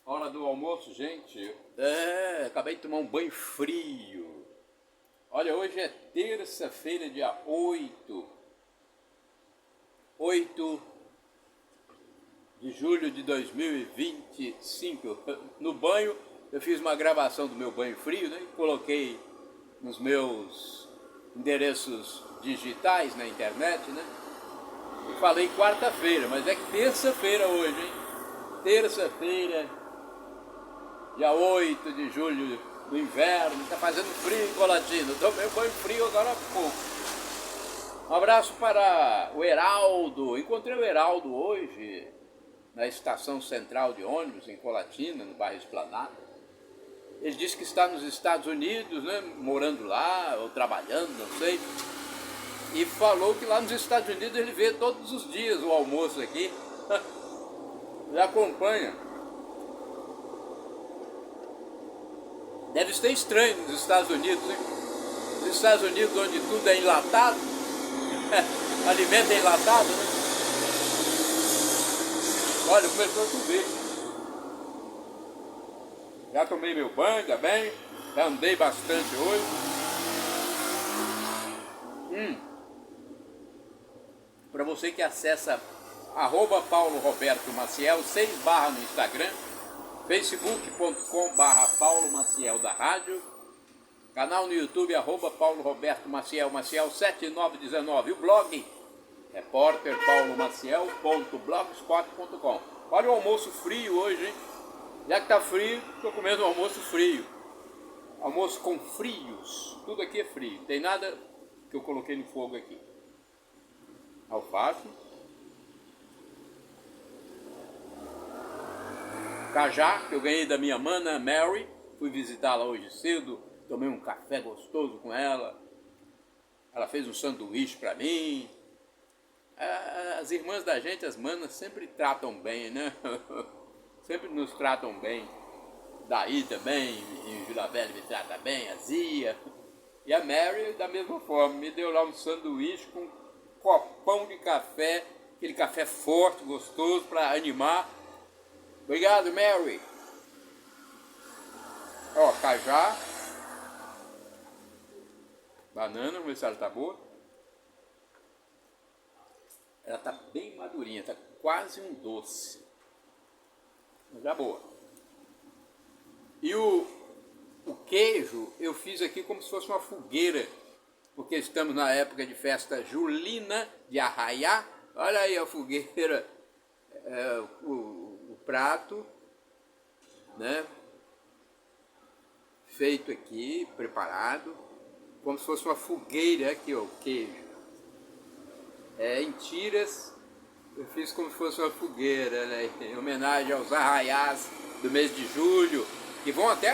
Hora do almoço, gente. Acabei de tomar um banho frio. Olha, hoje é terça-feira, dia 8 de julho de 2025. No banho, eu fiz uma gravação do meu banho frio, né? Coloquei nos meus endereços digitais na internet, né? E falei quarta-feira, mas é terça-feira hoje, hein? Terça-feira, dia 8 de julho do inverno, está fazendo frio em Colatina. Tomei banho frio agora há pouco. Um abraço para o Heraldo. Encontrei o Heraldo hoje na estação central de ônibus em Colatina, no bairro Esplanada. Ele disse que está nos Estados Unidos, né, morando lá ou trabalhando, não sei. E falou que lá nos Estados Unidos ele vê todos os dias o almoço aqui. Ele acompanha. Deve ser estranho nos Estados Unidos, hein? Nos Estados Unidos, onde tudo é enlatado, alimento é enlatado, né? Olha, começou a chover. Já tomei meu banho, tá bem? Já andei bastante hoje. Para você que acessa @Paulo Roberto Maciel, 6 no Instagram, facebook.com/Paulo Maciel da Rádio, canal no YouTube @Paulo Roberto Maciel, Maciel 7919, o blog repórterpaulomaciel.blogspot.com. Olha o almoço frio hoje, hein? Já que tá frio, estou comendo um almoço frio. Almoço com frios, tudo aqui é frio, tem nada que eu coloquei no fogo aqui. Alface, cajá, que eu ganhei da minha mana Mary, fui visitá-la hoje cedo, tomei um café gostoso com ela, ela fez um sanduíche para mim. As irmãs da gente, as manas, sempre tratam bem, né? Sempre nos tratam bem. Daí também, em Vila Velha me trata bem, a Zia. E a Mary, da mesma forma, me deu lá um sanduíche com um copão de café, aquele café forte, gostoso, para animar. Obrigado, Mary. Ó, cajá, banana, vamos ver se ela tá boa. Ela tá bem madurinha, tá quase um doce. Mas já boa. E o queijo eu fiz aqui como se fosse uma fogueira, porque estamos na época de festa julina de Arraiá. Olha aí a fogueira, o prato, né? Feito aqui, preparado, como se fosse uma fogueira. Aqui, ó, o queijo. Em tiras, eu fiz como se fosse uma fogueira, né? Em homenagem aos arraiás do mês de julho, que vão até